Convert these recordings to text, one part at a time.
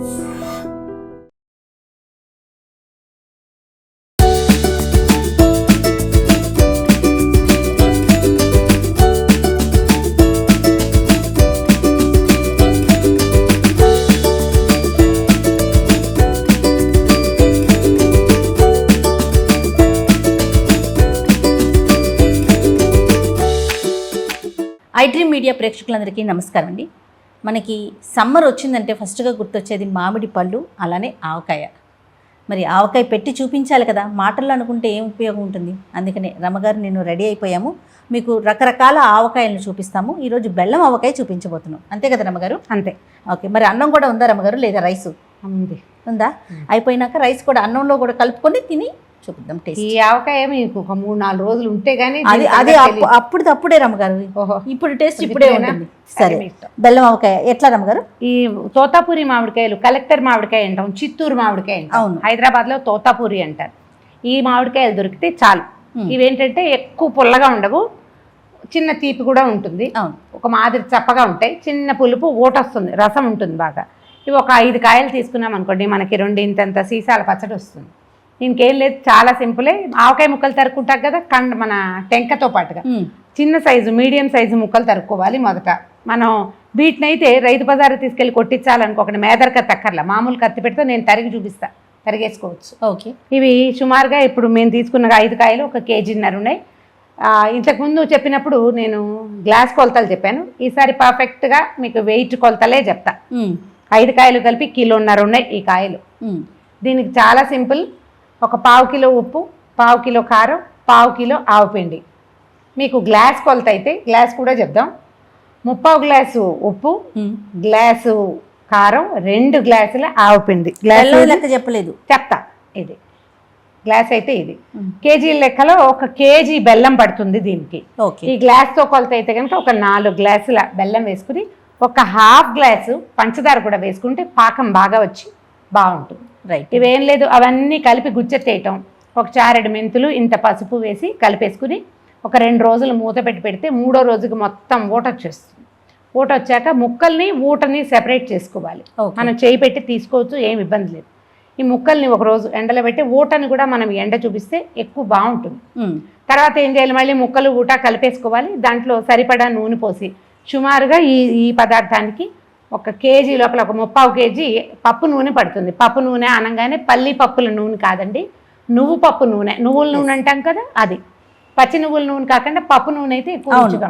IDream media ప్రేక్షకులందరికీ నమస్కారం అండి. మనకి సమ్మర్ వచ్చిందంటే ఫస్ట్గా గుర్తొచ్చేది మామిడి పళ్ళు, అలానే ఆవకాయ. మరి ఆవకాయ పెట్టి చూపించాలి కదా, మాటల్లో అనుకుంటే ఏం ఉపయోగం ఉంటుంది. అందుకనే రమగారు నేను రెడీ అయిపోయాము. మీకు రకరకాల ఆవకాయలను చూపిస్తాము. ఈరోజు బెల్లం ఆవకాయ చూపించబోతున్నాం. అంతే కదా రమగారు? అంతే. ఓకే, మరి అన్నం కూడా ఉందా రమగారు, లేదా రైసు ఉంది? ఉందా. అయిపోయినాక రైస్ కూడా అన్నంలో కూడా కలుపుకొని తిని చూపిద్దాం. టేస్ట్. ఈ ఆవకాయ మీకు ఒక 3-4 రోజులు ఉంటే గానీ అది అప్పుడే రమగారు. ఇప్పుడు టేస్ట్ ఇప్పుడే ఉంటుంది. సరే, బెల్లం ఆవకాయ ఎట్లా రమగారు? ఈ తోతాపూరి మామిడికాయలు, కలెక్టర్ మామిడికాయ అంటాం, చిత్తూరు మామిడికాయ అంటాం. అవును, హైదరాబాద్ లో తోతాపూరి అంటారు. ఈ మామిడికాయలు దొరికితే చాలు. ఇవేంటంటే ఎక్కువ పుల్లగా ఉండవు, చిన్న తీపి కూడా ఉంటుంది. అవును, ఒక మాదిరి చప్పగా ఉంటాయి, చిన్న పులుపు ఓటొస్తుంది, రసం ఉంటుంది బాగా. ఇవి ఒక 5 కాయలు తీసుకున్నాం అనుకోండి, మనకి 2 ఇంతంత సీసాల పచ్చడి వస్తుంది. ఇంకేం లేదు, చాలా సింపులే. ఆవకాయ ముక్కలు తరుక్కుంటాం కదా, మన టెంకతో పాటుగా చిన్న సైజు, మీడియం సైజు ముక్కలు తరుక్కోవాలి. మొదట మనం వీటిని అయితే రైతు బజారు తీసుకెళ్ళి కొట్టించాలనుకోకండి, మేదర్ కత్తి అక్కర్లా, మామూలు కత్తి పెడితే నేను తరిగి చూపిస్తా, తరిగేసుకోవచ్చు. ఓకే. ఇవి సుమారుగా ఇప్పుడు మేము తీసుకున్న 5 కాయలు 1 కేజీన్నర ఉన్నాయి. ఇంతకుముందు చెప్పినప్పుడు నేను గ్లాస్ కొలతలు చెప్పాను, ఈసారి పర్ఫెక్ట్గా మీకు వెయిట్ కొలతలే చెప్తా. 5 కాయలు కలిపి 1.5 కిలో ఉన్నాయి ఈ కాయలు. దీనికి చాలా సింపుల్. ఒక 1/2 కిలో ఉప్పు, 1/2 కిలో కారం, 1/2 కిలో ఆవపిండి. మీకు గ్లాస్ కొలత అయితే గ్లాస్ కూడా చెప్దాం. 3/4 గ్లాసు ఉప్పు, గ్లాసు కారం, 2 గ్లాసుల ఆవపిండి. గ్లాస్ లెక్క చెప్పలేదు, చెప్తా. ఇది గ్లాస్ అయితే ఇది కేజీ లెక్కలో 1 కేజీ బెల్లం పడుతుంది దీనికి. ఈ గ్లాస్తో కొలత అయితే కనుక ఒక 4 గ్లాసుల బెల్లం వేసుకుని 1/2 గ్లాసు పంచదార కూడా వేసుకుంటే పాకం బాగా వచ్చి బాగుంటుంది. రైట్. ఇవేం లేదు, అవన్నీ కలిపి గుచ్చెత్తేయటం. ఒక చారెడు మెంతులు, ఇంత పసుపు వేసి కలిపేసుకుని ఒక 2 రోజులు మూత పెడితే 3వ రోజుకి మొత్తం ఊట వచ్చేస్తుంది. ఊట వచ్చాక ముక్కల్ని ఊటని సెపరేట్ చేసుకోవాలి. మనం చేయి పెట్టి తీసుకోవచ్చు, ఏమి ఇబ్బంది లేదు. ఈ ముక్కల్ని 1 రోజు ఎండలో పెట్టి ఊటని కూడా మనం ఎండ చూపిస్తే ఎక్కువ బాగుంటుంది. తర్వాత ఏం చేయాలి, మళ్ళీ ముక్కలు ఊట కలిపేసుకోవాలి. దాంట్లో సరిపడా నూనె పోసి సుమారుగా ఈ పదార్థానికి 1 కేజీ లోపల ఒక 3/4 కేజీ పప్పు నూనె పడుతుంది. పప్పు నూనె అనగానే పల్లి పప్పుల నూనె కాదండి, నువ్వు పప్పు నూనె, నువ్వుల నూనె అంటాం కదా, అది. పచ్చి నువ్వుల నూనె కాకుండా పప్పు నూనె అయితే ఎక్కువ రుచిగా.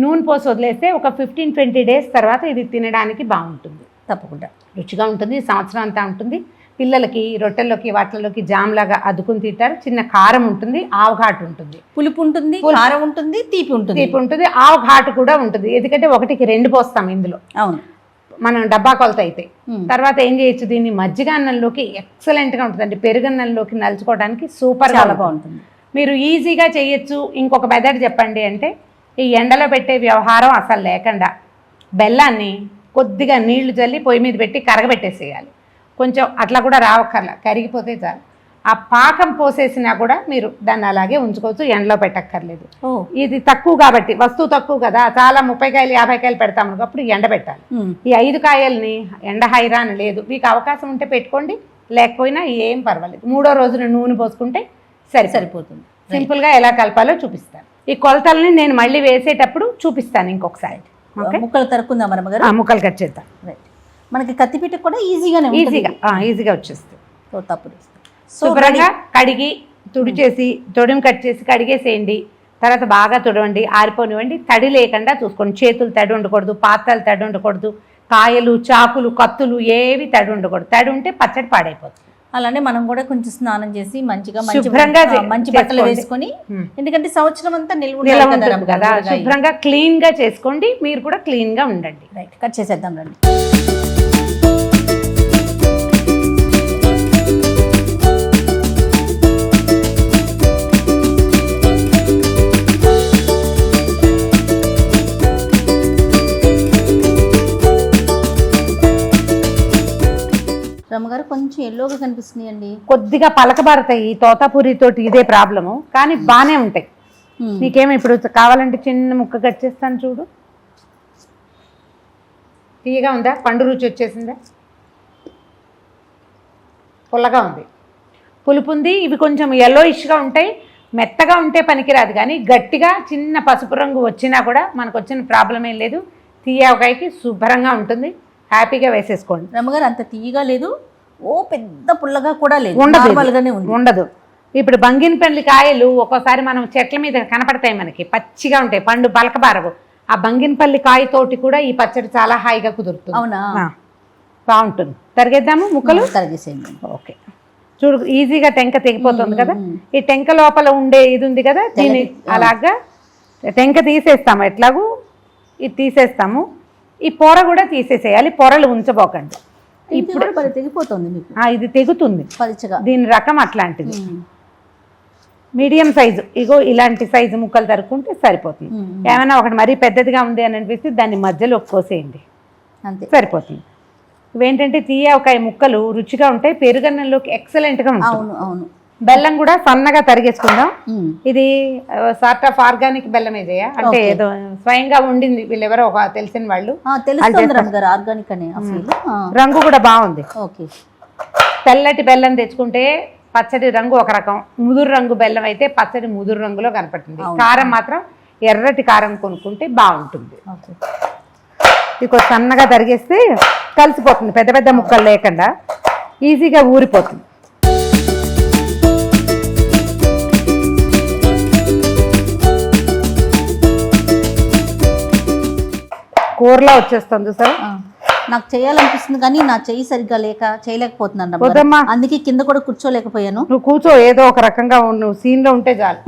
నూనె పోసి వదిలేస్తే ఒక 15-20 డేస్ తర్వాత ఇది తినడానికి బాగుంటుంది. తప్పకుండా రుచిగా ఉంటుంది, సంవత్సరం అంతా ఉంటుంది. పిల్లలకి రొట్టెల్లోకి వాటిల్లోకి జామ్లాగా అద్దుకుని తింటారు. చిన్న కారం ఉంటుంది, ఆవఘాటు ఉంటుంది, పులుపు ఉంటుంది, కారం ఉంటుంది, తీపి ఉంటుంది, ఆవఘాటు కూడా ఉంటుంది. ఎందుకంటే 1కి 2 పోస్తాం ఇందులో. అవును, మనం డబ్బా కొలత అయితే. తర్వాత ఏం చేయొచ్చు, దీన్ని మజ్జిగ అన్నంలోకి ఎక్సలెంట్గా ఉంటుందండి, పెరుగన్నంలోకి నలుచుకోవడానికి సూపర్గా బాగుంటుంది. మీరు ఈజీగా చేయొచ్చు. ఇంకొక మెథడ్ చెప్పండి అంటే, ఈ ఎండలో పెట్టే వ్యవహారం అసలు లేకుండా బెల్లాన్ని కొద్దిగా నీళ్లు చల్లి పొయ్యి మీద పెట్టి కరగబెట్టేసేయాలి. కొంచెం అట్లా కూడా రావక్కర్లా, కరిగిపోతే చాలు. ఆ పాకం పోసేసినా కూడా మీరు దాన్ని అలాగే ఉంచుకోవచ్చు, ఎండలో పెట్టక్కర్లేదు. ఇది తక్కువ కాబట్టి, వస్తువు తక్కువ కదా, చాలా 30 కాయలు 50 కాయలు పెడతాము, అప్పుడు ఎండ పెట్టాలి. ఈ 5 కాయల్ని ఎండ హైరాన్ లేదు. మీకు అవకాశం ఉంటే పెట్టుకోండి, లేకపోయినా ఏం పర్వాలేదు. 3వ రోజున నూనె పోసుకుంటే సరిపోతుంది. సింపుల్గా ఎలా కలపాలో చూపిస్తాను. ఈ కొలతల్ని నేను మళ్ళీ వేసేటప్పుడు చూపిస్తాను ఇంకొకసారి. ముక్కలు తరుక్కుందాం రమగారు. ముక్కలు కట్ చేద్దాం. మనకి కత్తిపీట కూడా ఈజీగా వచ్చేస్తుంది. తప్పుడు శుభ్రంగా కడిగి తుడిచేసి తొడిమి కట్ చేసి కడిగేసేయండి. తర్వాత బాగా తుడవండి, ఆరిపోనివ్వండి. తడి లేకుండా చూసుకోండి. చేతులు తడి ఉండకూడదు, పాత్రలు తడి ఉండకూడదు, కాయలు, చాకులు, కత్తులు ఏవి తడి ఉండకూడదు. తడి ఉంటే పచ్చడి పాడైపోతుంది. అలానే మనం కూడా కొంచెం స్నానం చేసి మంచిగా మంచి బట్టలు వేసుకొని, ఎందుకంటే సంవత్సరం అంతా నిల్వ ఉంటుంది కదా, శుభ్రంగా క్లీన్గా చేసుకోండి. మీరు కూడా క్లీన్గా ఉండండి. రైట్, కట్ చేసేద్దాం రండి. రమ్మగారు కొంచెం ఎల్లోగా కనిపిస్తున్నాయండి, కొద్దిగా పలకబారతాయి. ఈ తోతాపూరి తోటి ఇదే ప్రాబ్లము, కానీ బాగానే ఉంటాయి. నీకేమో ఇప్పుడు కావాలంటే చిన్న ముక్క కట్ చేస్తాను చూడు. తీయగా ఉందా, పండు రుచి వచ్చేసిందా? పుల్లగా ఉంది, పులుపు ఉంది. ఇవి కొంచెం yellowish-గా ఉంటాయి, మెత్తగా ఉంటే పనికిరాదు, కానీ గట్టిగా చిన్న పసుపు రంగు వచ్చినా కూడా మనకు వచ్చిన ప్రాబ్లం ఏం లేదు. తీయవకాయకి శుభ్రంగా ఉంటుంది, హ్యాపీగా వేసేసుకోండి. రమ్మగారు అంత తీయగా లేదు, ఓ పెద్ద పుల్లగా కూడా లేదు, ఉండదు, నార్మల్గానే ఉంది. ఉండదు. ఇప్పుడు బంగినపల్లి కాయలు ఒక్కోసారి మనం చెట్ల మీద కనపడతాయి, మనకి పచ్చిగా ఉంటాయి, పండు బలకబారవు. ఆ బంగినపల్లి కాయతోటి కూడా ఈ పచ్చడి చాలా హాయిగా కుదురుతుంది. అవునా, బాగుంటుంది. తరిగేద్దాము ముక్కలు. తరిగేసేయండి. ఓకే, చూడు ఈజీగా టెంక తెగిపోతుంది కదా. ఈ టెంక లోపల ఉండే ఇది ఉంది కదా, దీన్ని అలాగా టెంక తీసేస్తాము. ఎట్లాగూ ఇది తీసేస్తాము. ఈ పొర కూడా తీసేసేయాలి, పొరలు ఉంచబోకండి. ఇప్పుడు తెగిపోతుంది మీకు. ఇది తెగుతుంది పలుచగా, దీని రకం అట్లాంటిది. మీడియం సైజు, ఇగో ఇలాంటి సైజు ముక్కలు తరుక్కుంటే సరిపోతుంది. ఏమైనా ఒకటి మరీ పెద్దదిగా ఉంది అని అనిపిస్తే దాన్ని మధ్యలో కోసేయండి, అంతే సరిపోతుంది. ఇవేంటంటే తీయవకాయ ముక్కలు రుచిగా ఉంటాయి, పెరుగన్నంలోకి ఎక్సలెంట్గా ఉంటుంది. అవును అవును. బెల్లం కూడా సన్నగా తరిగేసుకుందాం. ఇది సార్ట్ ఆఫ్ ఆర్గానిక్ బెల్లం ఇదే, అంటే ఏదో స్వయంగా ఉండింది, వీళ్ళెవరో ఒక తెలిసిన వాళ్ళు. ఆర్గానిక్ అనే రంగు కూడా బాగుంది. ఓకే, తెల్లటి బెల్లం తెచ్చుకుంటే పచ్చడి రంగు ఒక రకం, ముదురు రంగు బెల్లం అయితే పచ్చడి ముదురు రంగులో కనపడుతుంది. కారం మాత్రం ఎర్రటి కారం కొనుక్కుంటే బాగుంటుంది. ఇది కొంచెం సన్నగా తరిగేస్తే కలిసిపోతుంది, పెద్ద పెద్ద ముక్కలు లేకుండా ఈజీగా ఊరిపోతుంది. కూరలో వచ్చేస్తుంది సార్. నాకు చేయాలనిపిస్తుంది కానీ నా చెయ్యి సరిగ్గా లేక చేయలేకపోతున్నాను, అందుకే కింద కూడా కూర్చోలేకపోయాను. నువ్వు కూర్చో, ఏదో ఒక రకంగా నువ్వు సీన్లో ఉంటే చాలు.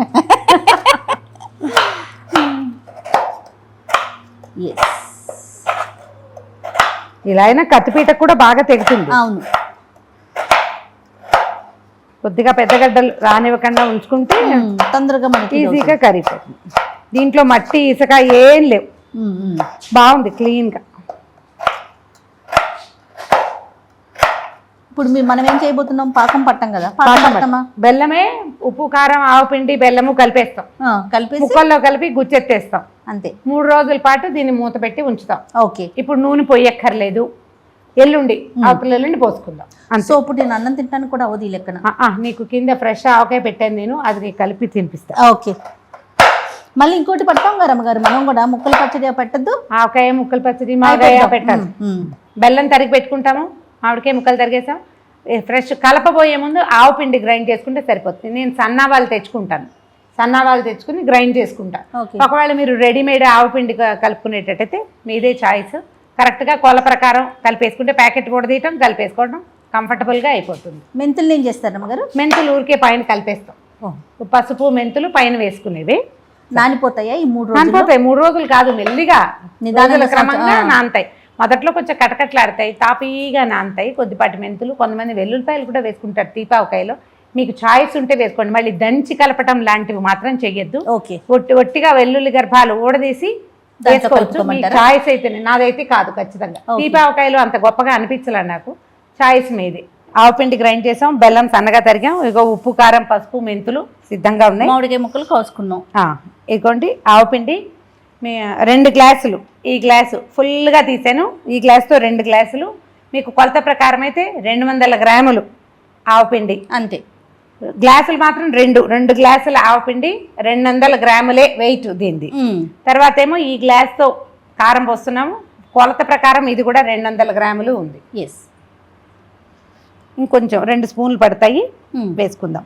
ఇలా అయినా కత్తిపీట కూడా బాగా తెగుతుంది. అవును, కొద్దిగా పెద్ద గడ్డలు రానివ్వకుండా ఉంచుకుంటే తొందరగా మనకి ఈజీగా కరిగిపోతుంది. దీంట్లో మట్టి ఇసుక ఏం లేవు, బాగుంది క్లీన్గా. ఇప్పుడు మనం ఏం చేయబోతున్నాం, పాకం పట్టం కదా. బెల్లమే, ఉప్పు కారం ఆవుపిండి బెల్లము కలిపేస్తాం, కలిపి ముక్కల్లో కలిపి గుచ్చెత్తేస్తాం, అంతే. 3 రోజుల పాటు దీన్ని మూత పెట్టి ఉంచుతాం. ఓకే, ఇప్పుడు నూనె పొయ్యక్కర్లేదు, ఎల్లుండి ఆకులు ఎల్లుండి పోసుకుందాం. సో ఇప్పుడు నేను అన్నం తింటాను కూడా అవధి లెక్కన. నీకు కింద ఫ్రెష్ ఆవకాయ పెట్టాను నేను, అది కలిపి తినిపిస్తా. ఓకే, మళ్ళీ ఇంకోటి పడతాం గారు అమ్మగారు, మనం కూడా ముక్కలు పచ్చడి పెట్టద్దు. ఆవకాయ ముక్కలు పచ్చడి మాగాయ పెట్టాలి. బెల్లం తరిగి పెట్టుకుంటాము, మామిడికాయ ముక్కలు తరిగేసాం. ఫ్రెష్ కలపబోయే ముందు ఆవు పిండి గ్రైండ్ చేసుకుంటే సరిపోతుంది. నేను సన్నావాళ్ళు తెచ్చుకుంటాను, సన్నావాళ్ళు తెచ్చుకుని గ్రైండ్ చేసుకుంటాను. ఒకవేళ మీరు రెడీమేడ్ ఆవు పిండి కలుపుకునేటట్టయితే మీదే చాయిస్. కరెక్ట్గా కొల ప్రకారం కలిపేసుకుంటే ప్యాకెట్ కూడా తీయటం, కలిపేసుకోవడం కంఫర్టబుల్గా అయిపోతుంది. మెంతులు ఏం చేస్తారు అమ్మగారు? మెంతులు ఊరికే పైన కలిపేస్తాం. పసుపు మెంతులు పైన వేసుకునేవి. నానిపోతాయా ఈ 3 రోజులు? నానిపోతాయి, 3 రోజులు కాదు, మెల్లిగా నిదానంగా క్రమంగా నానతాయి. మొదట్లో కొంచెం కటకట్లాడతాయి, తాపీగా నానతాయి. కొద్దిపాటి మెంతులు, కొంతమంది వెల్లుల్లిపాయలు కూడా వేసుకుంటారు తీపావకాయలో. మీకు చాయిస్ ఉంటే వేసుకోండి, మళ్ళీ దంచి కలపటం లాంటివి మాత్రం చెయ్యొద్దు. ఒట్టిగా వెల్లుల్లి గర్భాలు ఊడదీసి వేసుకోవచ్చు, మీ చాయిస్ అయితే. నాదైతే కాదు, ఖచ్చితంగా తీపావకాయలు అంత గొప్పగా అనిపించలే నాకు, చాయిస్ మీది. ఆవుపిండి గ్రైండ్ చేసాం, బెల్లం సన్నగా తరిగాం, ఇగో ఉప్పు కారం పసుపు మెంతులు సిద్ధంగా ఉన్నాయి. మామిడికాయ ముక్కలు కోసుకున్నాం. ఇగోండి ఆవుపిండి 2 గ్లాసులు, ఈ గ్లాసు ఫుల్గా తీసాను, ఈ గ్లాసుతో 2 గ్లాసులు. మీకు కొలత ప్రకారం అయితే 200 గ్రాములు ఆవుపిండి అంతే. గ్లాసులు మాత్రం 2 గ్లాసుల ఆవుపిండి, 200 గ్రాములే వెయిట్ దీనిది. తర్వాత ఏమో ఈ గ్లాస్తో కారం పోస్తున్నాము, కొలత ప్రకారం ఇది కూడా 200 గ్రాములు ఉంది. ఇంకొంచెం 2 స్పూన్లు పడతాయి, వేసుకుందాం.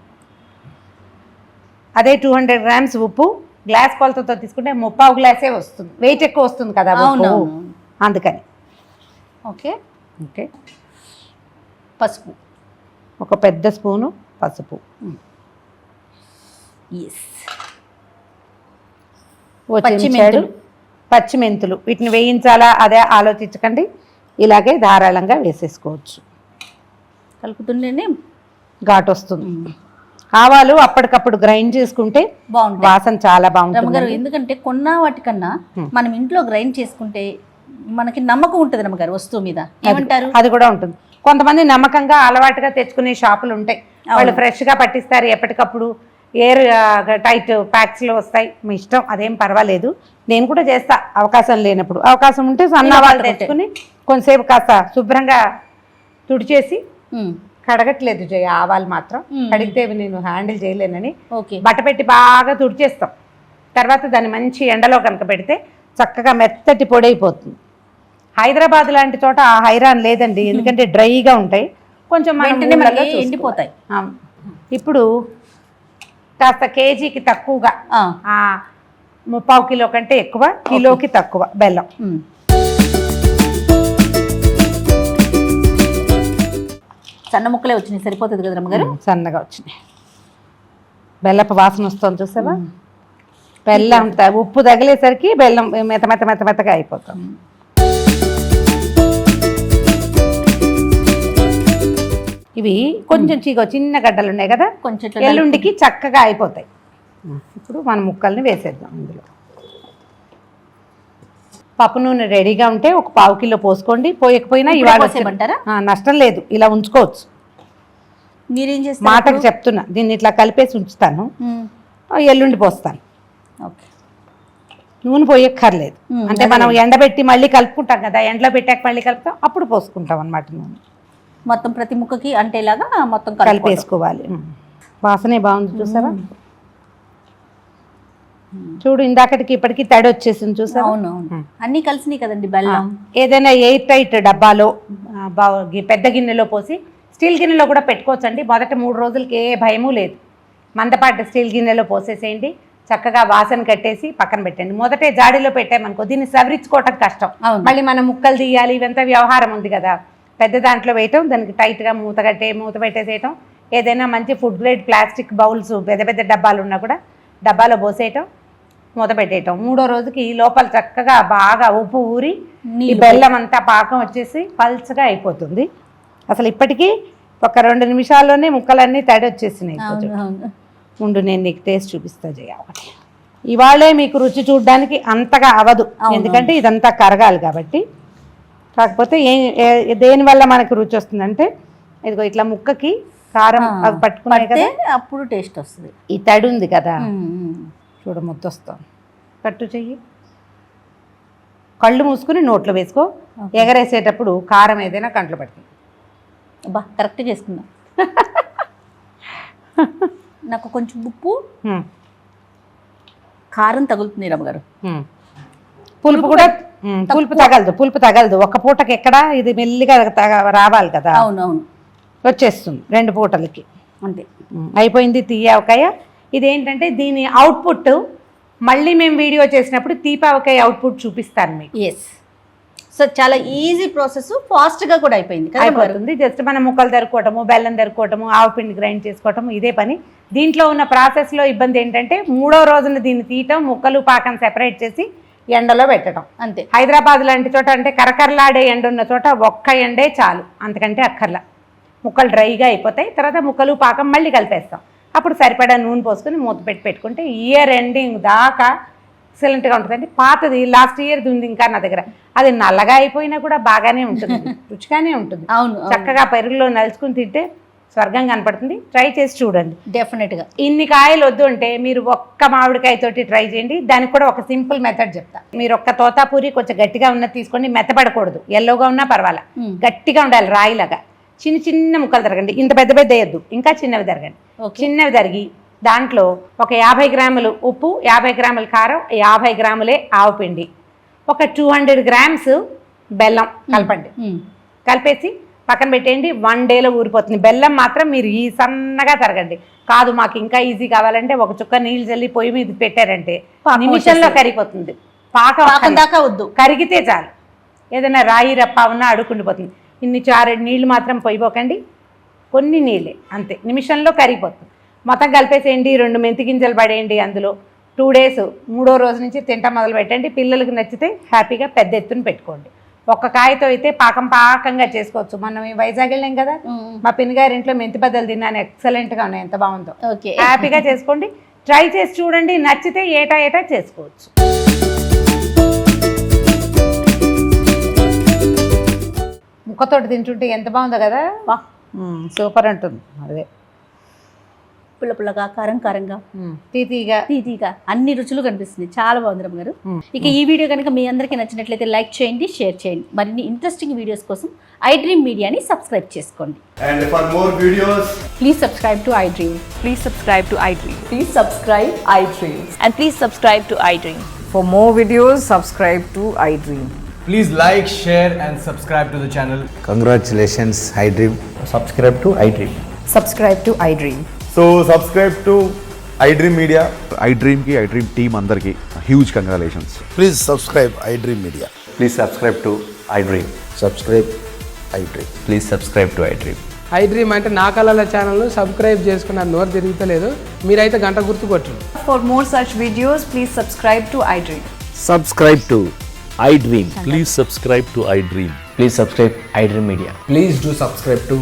అదే 200 గ్రామ్స్ ఉప్పు, గ్లాస్ కొలతతో తీసుకుంటే 3/4 గ్లాసే వస్తుంది, వెయిట్ ఎక్కువ వస్తుంది కదా అందుకని. ఓకే ఓకే, పసుపు ఒక పెద్ద స్పూను పసుపు, పచ్చిమెంతులు. వీటిని వేయించాలా అదే ఆలోచించకండి, ఇలాగే ధారాళంగా వేసేసుకోవచ్చు. కలుపుతుండే ఘాటు వస్తుంది. ఆవాలు అప్పటికప్పుడు గ్రైండ్ చేసుకుంటే బాగుంటుంది, వాసన చాలా బాగుంటుంది. ఎందుకంటే కొన్న వాటికన్నా మనం ఇంట్లో గ్రైండ్ చేసుకుంటే మనకి నమ్మకం ఉంటుంది రమ్మగారు వస్తువు మీద. ఏమంటారు? అది కూడా ఉంటుంది. కొంతమంది నమ్మకంగా అలవాటుగా తెచ్చుకునే షాపులు ఉంటాయి, వాళ్ళు ఫ్రెష్గా పట్టిస్తారు ఎప్పటికప్పుడు, ఎయిర్ టైట్ ప్యాక్స్లో వస్తాయి. మీ ఇష్టం, అదేం పర్వాలేదు. నేను కూడా చేస్తా అవకాశం లేనప్పుడు. అవకాశం ఉంటే సన్నవాళ్ళు తెచ్చుకుని కొంతసేపు కాస్త శుభ్రంగా తుడిచేసి కడగట్లేదు జయ ఆవాలు మాత్రం. కడిగితే ఇవి నేను హ్యాండిల్ చేయలేనని ఓకే. బట్ట పెట్టి బాగా తుడిచేస్తాం. తర్వాత దాన్ని మంచి ఎండలో కనుక పెడితే చక్కగా మెత్తటి పొడి అయిపోతుంది. హైదరాబాద్ లాంటి చోట ఆ హైరాన్ లేదండి, ఎందుకంటే డ్రైగా ఉంటాయి, కొంచెం వెంటనే మనకి ఎండిపోతాయి. ఇప్పుడు కాస్త కేజీకి తక్కువగా, 3/4 కిలో కంటే ఎక్కువ, కిలోకి తక్కువ బెల్లం. సన్న ముక్కలే వచ్చినాయి, సరిపోతుంది కదా రమ్మగారు? సన్నగా వచ్చినాయి. బెల్లపు వాసన వస్తుంది చూసావా? బెల్లం ఉప్పు తగిలేసరికి బెల్లం మెత్తగా అయిపోతాం. ఇవి కొంచెం చిన్న గడ్డలు ఉన్నాయి కదా, కొంచెం ఎల్లుండికి చక్కగా అయిపోతాయి. ఇప్పుడు మన ముక్కల్ని వేసేద్దాం ఇందులో. పప్పు నూనె రెడీగా ఉంటే ఒక 1/4 కిలో పోసుకోండి, పోయకపోయినా ఇవాళ నష్టం లేదు, ఇలా ఉంచుకోవచ్చు. మీరేం చేస్తారు? మాటకు చెప్తున్నా, దీన్ని ఇట్లా కలిపేసి ఉంచుతాను, ఎల్లుండి పోస్తాను. నూనె పోయక్కర్లేదు, అంటే మనం ఎండబెట్టి మళ్ళీ కలుపుకుంటాం కదా, ఎండలో పెట్టాక మళ్ళీ కలుపుతాం, అప్పుడు పోసుకుంటాం అన్నమాట. నూనె మొత్తం ప్రతి ముక్కకి అంటేలాగా మొత్తం కలిపేసుకోవాలి. వాసనే బాగుంది చూసావా? చూడు, ఇందాకటికి ఇప్పటికి తడి వచ్చేసింది చూసావా? అవును, అన్నీ కలిసినాయి కదండి బెల్లం. ఏదైనా ఎయిర్ టైట్ డబ్బాలో పెద్ద గిన్నెలో పోసి, స్టీల్ గిన్నెలో కూడా పెట్టుకోవచ్చు అండి. మొదట 3 రోజులకి ఏ భయము లేదు. మందపాటి స్టీల్ గిన్నెలో పోసేసేయండి, చక్కగా వాసన కట్టేసి పక్కన పెట్టండి. మొదటే జాడీలో పెట్టామనుకో దీన్ని సవరించుకోవటం కష్టం, మళ్ళీ మనం ముక్కలు తీయాలి, ఇవంతా వ్యవహారం ఉంది కదా. పెద్ద దాంట్లో వేయటం, దానికి టైట్గా మూత పెట్టేసేయటం. ఏదైనా మంచి ఫుడ్ గ్రేడ్ ప్లాస్టిక్ బౌల్స్ పెద్ద డబ్బాలు ఉన్నా కూడా డబ్బాలో పోసేయటం, మూత పెట్టేయటం. 3వ రోజుకి లోపల చక్కగా బాగా ఉప్పు ఊరి ఈ బెల్లం అంతా పాకం వచ్చేసి పల్చగా అయిపోతుంది. అసలు ఇప్పటికీ ఒక 2 నిమిషాల్లోనే ముక్కలన్నీ తడి వచ్చేసినాయి. ముందు నేను నీకు టేస్ట్ చూపిస్తా జయ. ఇవాళే మీకు రుచి చూడడానికి అంతగా అవదు, ఎందుకంటే ఇదంతా కరగాలి కాబట్టి. కాకపోతే దేనివల్ల మనకు రుచి వస్తుందంటే, ఇదిగో ఇట్లా ముక్కకి కారం అవి పట్టుకున్నాయి కదా, అప్పుడు టేస్ట్ వస్తుంది. ఈ తడి ఉంది కదా, చూడ ముద్దొస్తాం. కట్టు చెయ్యి, కళ్ళు మూసుకుని నోట్లో వేసుకో. ఎగరేసేటప్పుడు కారం ఏదైనా కంట్లో పడుతుంది. అబ్బా, కరెక్ట్ చేసుకున్నా. నాకు కొంచెం ఉప్పు కారం తగులుతుంది రమ్మగారు. పులుపు కూడా పులుపు తగలదు. ఒక పూటకి ఎక్కడ ఇది మెల్లిగా రావాలి కదా. అవునవును, వచ్చేస్తుంది 2 పూటలకి అంతే. అయిపోయింది తీయావకాయ. ఇదేంటంటే దీని అవుట్పుట్ మళ్ళీ మేము వీడియో చేసినప్పుడు తీపావకాయ అవుట్పుట్ చూపిస్తాను మీకు. ఎస్, సో చాలా ఈజీ ప్రాసెస్, ఫాస్ట్గా కూడా అయిపోతుంది. జస్ట్ మనం ముక్కలు తరుక్కోవటము, బెల్లం తరుక్కోవటము, ఆవుపిండి గ్రైండ్ చేసుకోవటము, ఇదే పని. దీంట్లో ఉన్న ప్రాసెస్లో ఇబ్బంది ఏంటంటే 3వ రోజున దీన్ని తీయటం, ముక్కలు పాకం సెపరేట్ చేసి ఎండలో పెట్టడం అంతే. హైదరాబాద్ లాంటి చోట అంటే కరకరలాడే ఎండ ఉన్న చోట ఒక్క ఎండే చాలు, అంతకంటే అక్కర్లా. ముక్కలు డ్రైగా అయిపోతాయి. తర్వాత ముక్కలు పాకం మళ్ళీ కలిపేస్తాం. అప్పుడు సరిపడా నూనె పోసుకొని మూత పెట్టుకుంటే ఇయర్ ఎండింగ్ దాకా ఎక్సలెంట్గా ఉంటుందండి. పాతది లాస్ట్ ఇయర్ ఉంది ఇంకా నా దగ్గర, అది నల్లగా అయిపోయినా కూడా బాగానే ఉంటుంది, రుచిగానే ఉంటుంది. అవును, చక్కగా పెరుగులో నలుచుకుని తింటే స్వర్గం కనపడుతుంది. ట్రై చేసి చూడండి డెఫినెట్గా. ఇన్ని కాయలు వద్దు అంటే మీరు ఒక్క మామిడికాయతోటి ట్రై చేయండి. దానికి కూడా ఒక సింపుల్ మెథడ్ చెప్తా. మీరు ఒక్క తోతాపూరి కొంచెం గట్టిగా ఉన్నది తీసుకోండి, మెత్తపడకూడదు, ఎల్లోగా ఉన్నా పర్వాలా, గట్టిగా ఉండాలి, రాయిలాగా. చిన్న ముక్కలు తరగండి, ఇంత పెద్ద వేయద్దు, ఇంకా చిన్నవి తరగండి. చిన్నవి తరిగి దాంట్లో ఒక 50 గ్రాములు ఉప్పు, 50 గ్రాముల కారం, 50 గ్రాములే ఆవుపిండి, ఒక 200 గ్రామ్స్ బెల్లం కలపండి. కలిపేసి పక్కన పెట్టేయండి. 1 డేలో ఊరిపోతుంది. బెల్లం మాత్రం మీరు ఈ సన్నగా తరగండి. కాదు మాకు ఇంకా ఈజీ కావాలంటే ఒక చుక్క నీళ్ళు చల్లి పొయ్యి మీద పెట్టారంటే నిమిషంలో కరిగిపోతుంది. పాకం దాకా వద్దు, కరిగితే చాలు. ఏదైనా రాయి రప్ప ఉన్నా అడుక్కుండిపోతుంది. ఇన్ని 4 నీళ్ళు మాత్రం పోయిపోకండి, కొన్ని నీళ్ళే అంతే, నిమిషంలో కరిగిపోతుంది. మొత్తం కలిపేసేయండి. 2 మెంతి గింజలు పడేయండి అందులో. 2 డేస్, 3వ రోజు నుంచి తింటా మొదలు పెట్టండి. పిల్లలకు నచ్చితే హ్యాపీగా పెద్ద ఎత్తున పెట్టుకోండి. ఒక్క కాయతో అయితే పాకంగా చేసుకోవచ్చు. మనం వైజాగ్ వెళ్ళాం కదా, మా పిన్నిగారి ఇంట్లో మెంతి బద్దలు తిన్నాను, ఎక్సలెంట్గా ఉన్నాయి, ఎంత బాగుందో. హ్యాపీగా చేసుకోండి, ట్రై చేసి చూడండి, నచ్చితే ఏటా చేసుకోవచ్చు. ముక్కతోటి తింటుంటే ఎంత బాగుందో కదా, సూపర్ అంటుంది. అదే పుల్ల పుల్లగా, కారం కారంగా, తీతీగా తీతీగా అన్ని రుచులు కనిపిస్తుంది. చాలా బాగుంది రమ్మ గారు. ఇక ఈ వీడియో కనుక మీ అందరికీ నచ్చినట్లయితే లైక్ చేయండి, షేర్ చేయండి. మరిన్ని ఇంట్రెస్టింగ్ వీడియోస్ కోసం iDream మీడియాని సబ్స్క్రైబ్ చేసుకోండి. And for more videos, please subscribe to iDream. Please subscribe to iDream. Please subscribe iDream. And please subscribe to iDream. For more videos, subscribe to iDream. please like, share and subscribe to the channel. Congratulations, iDream. Subscribe to iDream. Subscribe to iDream. So subscribe to iDream Media. iDream ki iDream team andarki huge congratulations. Please subscribe iDream Media. Please subscribe to iDream. Subscribe iDream. Please subscribe to iDream. iDream అంటే నా కళల ఛానల్ను subscribe చేసుకున్న నోరు తిరుగుతలేదు, మీరైతే గంట గుర్తు కొట్టండి. For more such videos, please subscribe to iDream. Subscribe to iDream. Please subscribe to iDream. Please subscribe iDream Media. Please do subscribe to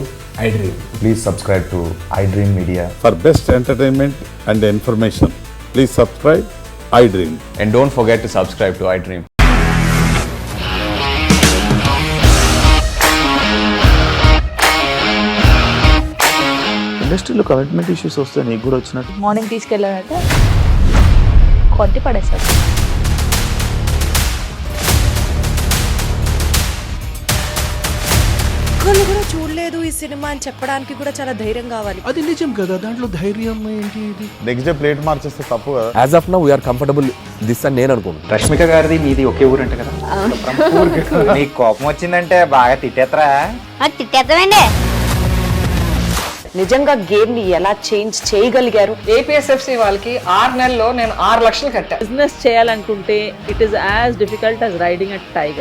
iDream. Please subscribe to iDream Media. For best entertainment and information, please subscribe iDream. And don't forget to subscribe to iDream. ఇండస్ట్రీలో commitment issues వస్తే నీకు కూడా వచ్చినట్టు morning తీసుకెళ్ళాలంటే కొట్టి పడేస్తారు. ఒక్కళ్ళు కూడా చూడలేదు ఈ సినిమా అని చెప్పడానికి కూడా చాలా ధైర్యం కావాలి. అది నిజం కదా, దాంట్లో ధైర్యం ఏంటి? ఇది నెక్స్ట్ డే ప్లేట్ మార్చేస్తే తప్పు కదా. As of now we are comfortable this అని నేను అనుకుంటున్నాను. రష్మిక గారిది మీది ఒకే ఊరంట కదా? నీకు కోపం వచ్చిందంటే బాగా తిట్టేత్తరా? తిట్టేద్దామండి. నిజంగా గేమ్ ని ఎలా చేంజ్ చేయగలిగారు? ఏపీఎస్ఎఫ్సి వాళ్ళకి 6 నెలల్లో నేను 6 లక్షలు కట్టా. బిజినెస్ చేయాలనుకుంటే it is as difficult as riding a tiger.